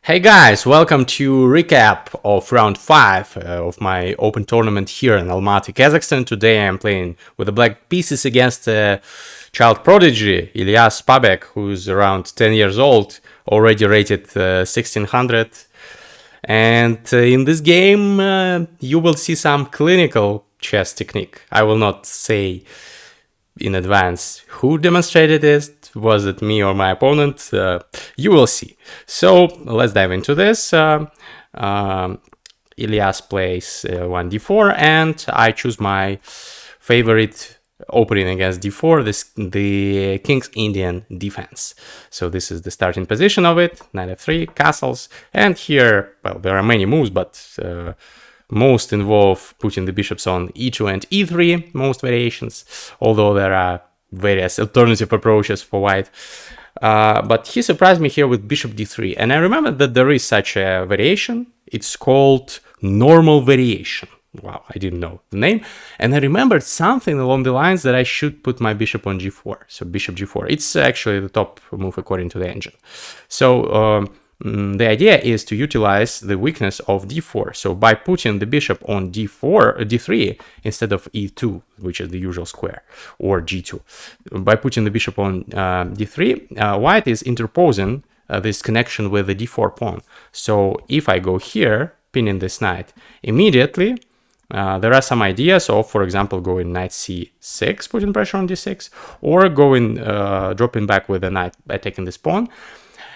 Hey guys, welcome to recap of round 5 of my open tournament here in Almaty, Kazakhstan. Today I'm playing with the black pieces against a child prodigy, Ilyas Pabek, who's around 10 years old, already rated 1600. And in this game you will see some clinical chess technique. I will not say in advance who demonstrated it. Was it me or my opponent? You will see. So let's dive into this. Ilyas plays 1d4 and I choose my favorite opening against d4, the King's Indian defense. So this is the starting position of it, knight f3, castles, and here, well, there are many moves, but most involve putting the bishops on e2 and e3, most variations, although there are various alternative approaches for white. But he surprised me here with bishop d3, and I remember that there is such a variation. It's called normal variation. Wow, I didn't know the name. And I remembered something along the lines that I should put my bishop on g4. So bishop g4. It's actually the top move according to the engine. So the idea is to utilize the weakness of d4. So by putting the bishop on d3 instead of e2, which is the usual square, or g2, by putting the bishop on d3, white is interposing this connection with the d4 pawn. So if I go here, pinning this knight, immediately there are some ideas of, for example, going knight c6, putting pressure on d6, or going dropping back with the knight by taking this pawn.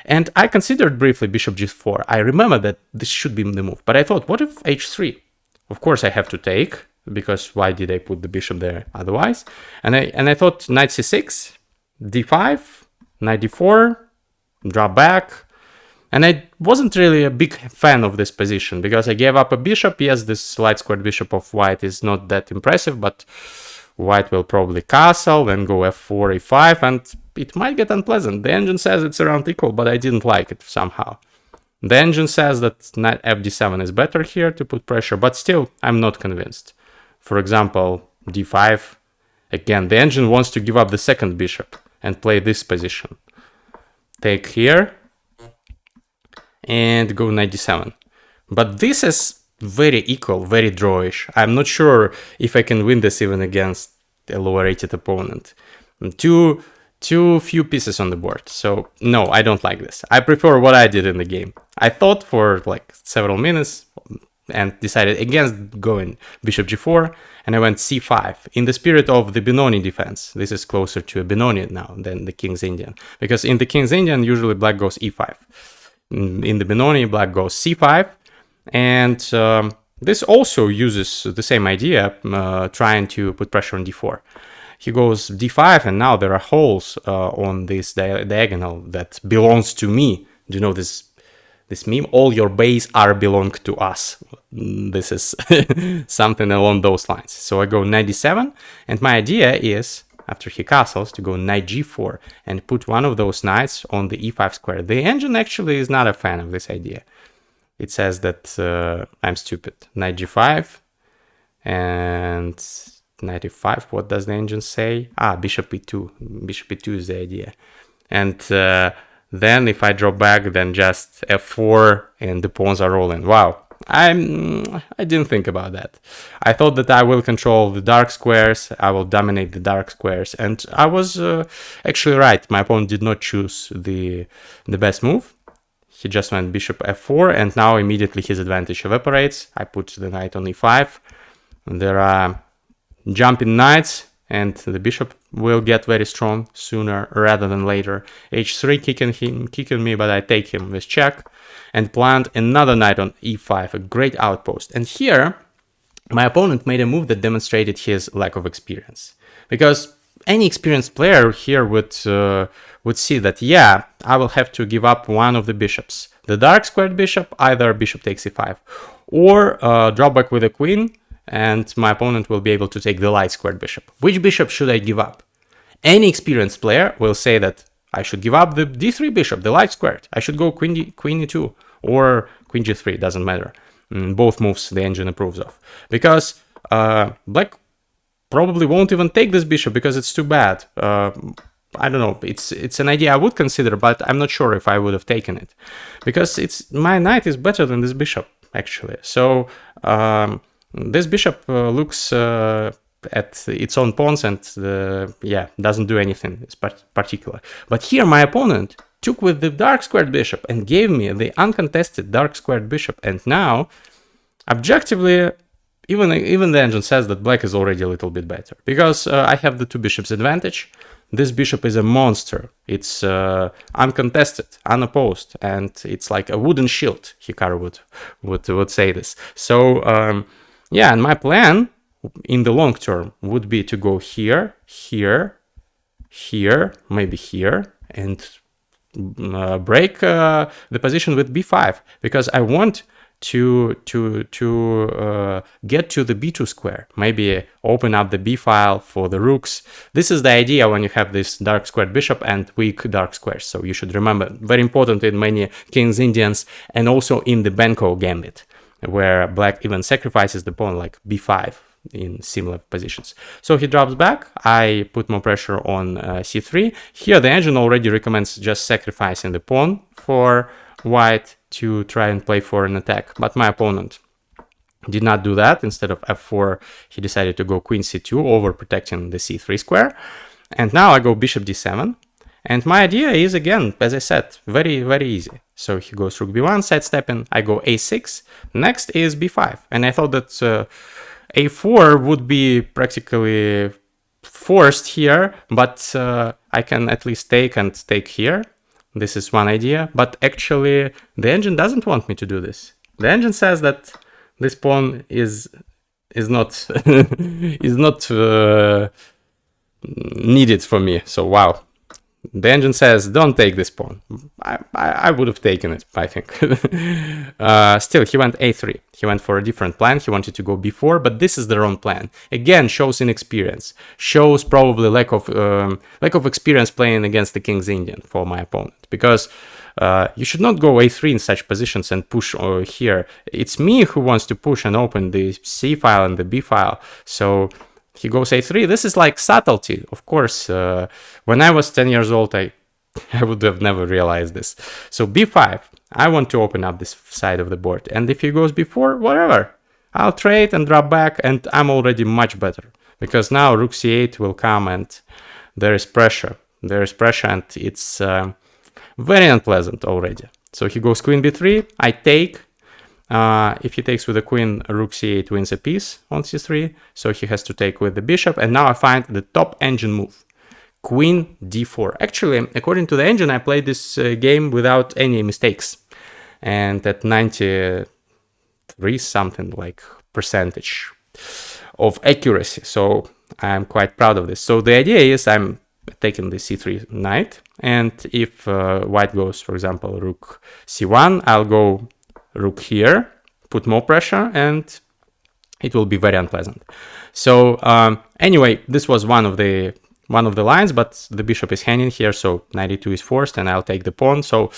And I considered briefly bishop g4. I remember that this should be the move, but I thought, what if h3? Of course I have to take, because why did I put the bishop there otherwise? And I thought knight c6, d5, knight d4, drop back. And I wasn't really a big fan of this position, because I gave up a bishop. Yes, this light squared bishop of white is not that impressive, but white will probably castle, then go f4, e5, and it might get unpleasant. The engine says it's around equal, but I didn't like it somehow. The engine says that knight fd7 is better here to put pressure, but still, I'm not convinced. For example, d5. Again, the engine wants to give up the second bishop and play this position. Take here and go knight d7. But this is very equal, very drawish. I'm not sure if I can win this even against a lower rated opponent. Too few pieces on the board. So no, I don't like this. I prefer what I did in the game. I thought for like several minutes and decided against going bishop g4, and I went c5 in the spirit of the Benoni defense. This is closer to a Benoni now than the King's Indian, because in the King's Indian usually black goes e5. In the Benoni, black goes c5, and this also uses the same idea, trying to put pressure on d4. He goes d5, and now there are holes on this diagonal that belongs to me. Do you know this meme? All your bays are belong to us. This is something along those lines. So I go knight d7, and my idea is, after he castles, to go knight g4 and put one of those knights on the e5 square. The engine actually is not a fan of this idea. It says that I'm stupid. Knight g5 and knight e5. What does the engine say? Bishop e2. Bishop e2 is the idea. And then if I drop back, then just f4 and the pawns are rolling. Wow. I didn't think about that. I thought that I will control the dark squares, I will dominate the dark squares, and I was actually right. My opponent did not choose the best move. He just went bishop f4, and now immediately his advantage evaporates. I put the knight on e5. There are jumping knights, and the bishop will get very strong sooner rather than later. h3 kicking me, but I take him with check and plant another knight on e5, a great outpost. And here, my opponent made a move that demonstrated his lack of experience. Because any experienced player here would see that, yeah, I will have to give up one of the bishops. The dark squared bishop, either bishop takes e5, or drop back with a queen, and my opponent will be able to take the light squared bishop. Which bishop should I give up? Any experienced player will say that I should give up the d3 bishop, the light squared. I should go queen e2 or queen g3, doesn't matter. Both moves the engine approves of. Because black probably won't even take this bishop because it's too bad. I don't know, it's an idea I would consider, but I'm not sure if I would have taken it, because my knight is better than this bishop actually. So this bishop looks at its own pawns and yeah, doesn't do anything particular. But here my opponent took with the dark squared bishop and gave me the uncontested dark squared bishop, and now objectively even the engine says that black is already a little bit better, because I have the two bishops advantage. This bishop is a monster. It's uncontested, unopposed, and it's like a wooden shield. Hikaru would say this. So yeah, and my plan in the long term would be to go here, here, here, maybe here, and break the position with b5, because I want to get to the b2 square, maybe open up the b file for the rooks. This is the idea when you have this dark squared bishop and weak dark squares. So you should remember, very important in many King's Indians, and also in the Benko gambit, where black even sacrifices the pawn like b5 in similar positions. So he drops back, I put more pressure on c3. Here the engine already recommends just sacrificing the pawn for white to try and play for an attack, but my opponent did not do that. Instead of f4, he decided to go queen c2, over protecting the c3 square. And now I go bishop d7, and my idea is, again, as I said, very, very easy. So he goes rook b1, sidestepping, I go a6, next is b5, and I thought that a4 would be practically forced here, but I can at least take and take here. This is one idea, but actually the engine doesn't want me to do this. The engine says that this pawn is not is not needed for me. So wow, the engine says don't take this pawn. I would have taken it, I think. Still, he went a3. He went for a different plan. He wanted to go b4, but this is the wrong plan. Again, shows inexperience. Shows probably lack of experience playing against the King's Indian for my opponent. Because you should not go a3 in such positions and push here. It's me who wants to push and open the c file and the b file. So he goes a3. This is like subtlety. Of course, when I was 10 years old, I would have never realized this. So b5, I want to open up this side of the board. And if he goes b4, whatever. I'll trade and drop back, and I'm already much better. Because now rook c8 will come, and there is pressure. There is pressure, and it's very unpleasant already. So he goes queen b3, I take. If he takes with the queen, rook c8 wins a piece on c3, so he has to take with the bishop, and now I find the top engine move, queen d4. Actually, according to the engine, I played this game without any mistakes, and at 93 something like percentage of accuracy, so I'm quite proud of this. So the idea is I'm taking the c3 knight, and if white goes, for example, rook c1, I'll go rook here, put more pressure, and it will be very unpleasant. So anyway, this was one of the lines, but the bishop is hanging here, so 92 is forced, and I'll take the pawn. So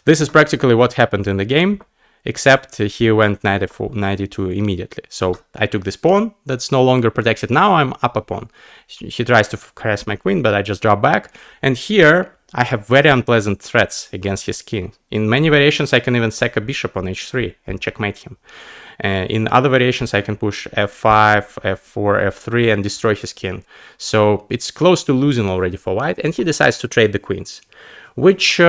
this is practically what happened in the game, except he went 92 immediately. So I took this pawn that's no longer protected. Now I'm up a pawn. He tries to harass my queen, but I just drop back, and here I have very unpleasant threats against his king. In many variations, I can even sack a bishop on h3 and checkmate him. In other variations, I can push f5, f4, f3 and destroy his king. So it's close to losing already for white, and he decides to trade the queens, which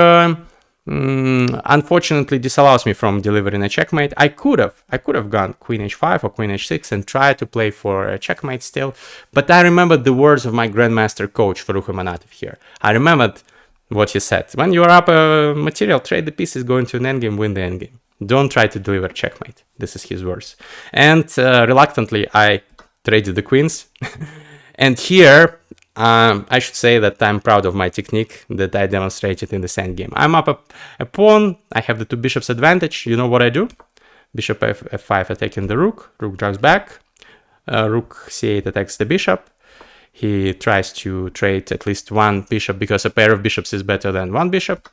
unfortunately disallows me from delivering a checkmate. I could have gone queen h5 or queen h6 and tried to play for a checkmate still, but I remembered the words of my grandmaster coach Farukh Manatov here. I remembered what he said: when you are up a material, trade the pieces, go into an endgame, win the endgame. Don't try to deliver checkmate. This is his words. And reluctantly, I traded the queens. And here, I should say that I'm proud of my technique that I demonstrated in this endgame. I'm up a pawn. I have the two bishops advantage. You know what I do? Bishop f5 attacking the rook. Rook drops back. Rook c8 attacks the bishop. He tries to trade at least one bishop because a pair of bishops is better than one bishop.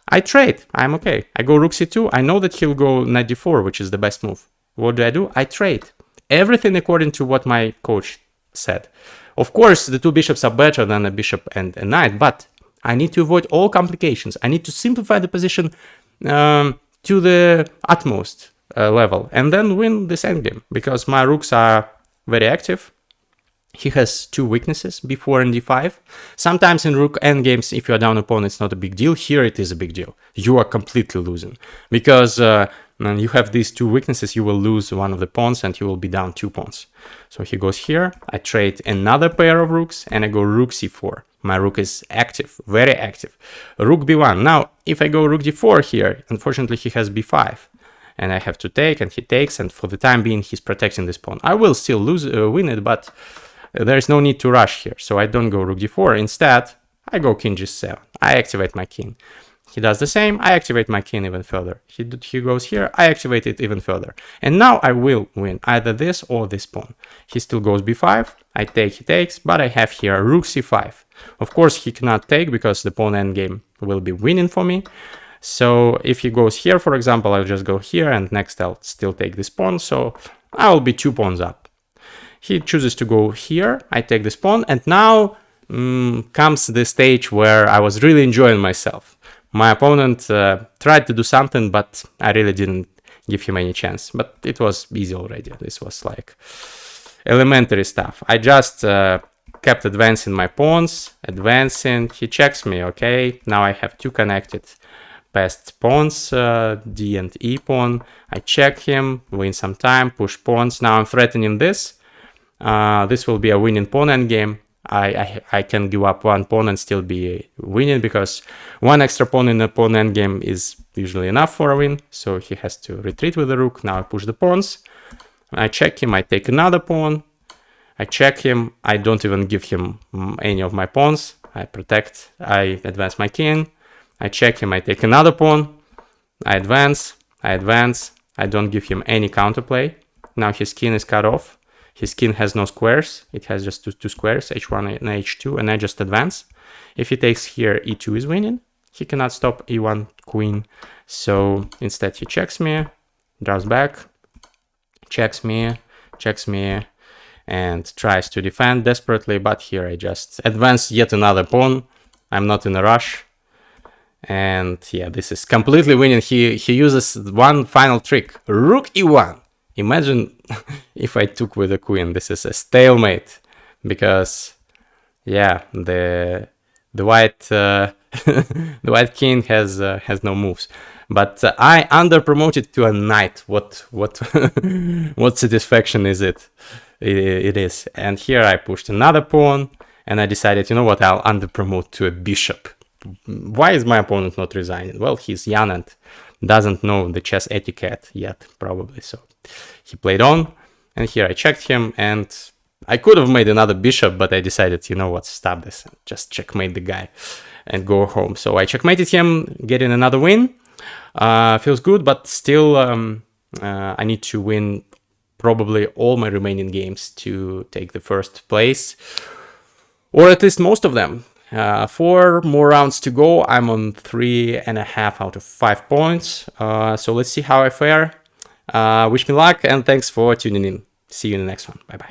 I trade. I'm okay. I go rook c2. I know that he'll go knight d4, which is the best move. What do? I trade. Everything according to what my coach said. Of course, the two bishops are better than a bishop and a knight, but I need to avoid all complications. I need to simplify the position to the utmost level and then win this endgame, because my rooks are very active. He has two weaknesses, b4 and d5. Sometimes in rook endgames, if you are down a pawn, it's not a big deal. Here it is a big deal. You are completely losing, because you have these two weaknesses. You will lose one of the pawns and you will be down 2 pawns. So he goes here, I trade another pair of rooks, and I go rook c4. My rook is active, very active. Rook b1. Now, if I go rook d4 here, unfortunately he has b5. And I have to take, and he takes, and for the time being, he's protecting this pawn. I will still win it, but there is no need to rush here. So I don't go rook d4. Instead, I go king g7. I activate my king. He does the same. I activate my king even further. He goes here. I activate it even further. And now I will win either this or this pawn. He still goes b5. I take, he takes, but I have here rook c5. Of course, he cannot take because the pawn endgame will be winning for me. So if he goes here, for example, I'll just go here, and next I'll still take this pawn. So I will be 2 pawns up. He chooses to go here. I take this pawn, and now comes the stage where I was really enjoying myself. My opponent tried to do something, but I really didn't give him any chance. But it was easy already. This was like elementary stuff. I just kept advancing my pawns, advancing. He checks me, okay. Now I have 2 connected passed pawns, D and E pawn. I check him, win some time, push pawns. Now I'm threatening this. This will be a winning pawn endgame. I can give up 1 pawn and still be winning, because 1 extra pawn in a pawn endgame is usually enough for a win. So he has to retreat with the rook. Now I push the pawns. I check him. I take another pawn. I check him. I don't even give him any of my pawns. I protect. I advance my king. I check him. I take another pawn. I advance. I advance. I don't give him any counterplay. Now his king is cut off. His king has no squares. It has just two squares, h1 and h2, and I just advance. If he takes here, e2 is winning. He cannot stop e1 queen. So instead he checks me, draws back, checks me, and tries to defend desperately. But here I just advance yet another pawn. I'm not in a rush. And yeah, this is completely winning. He uses one final trick, rook e1. Imagine if I took with the queen. This is a stalemate, because yeah, the white the white king has no moves. But I underpromoted to a knight. What what satisfaction is it? It is. And here I pushed another pawn, and I decided, you know what, I'll underpromote to a bishop. Why is my opponent not resigning? Well, he's young and doesn't know the chess etiquette yet, probably. So he played on, and here I checked him, and I could have made another bishop, but I decided, you know what, stop this, just checkmate the guy and go home. So I checkmated him, getting another win. Feels good, but still I need to win probably all my remaining games to take the first place, or at least most of them. 4 more rounds to go. I'm on 3.5 out of 5 points. So let's see how I fare. Wish me luck, and thanks for tuning in. See you in the next one. Bye bye.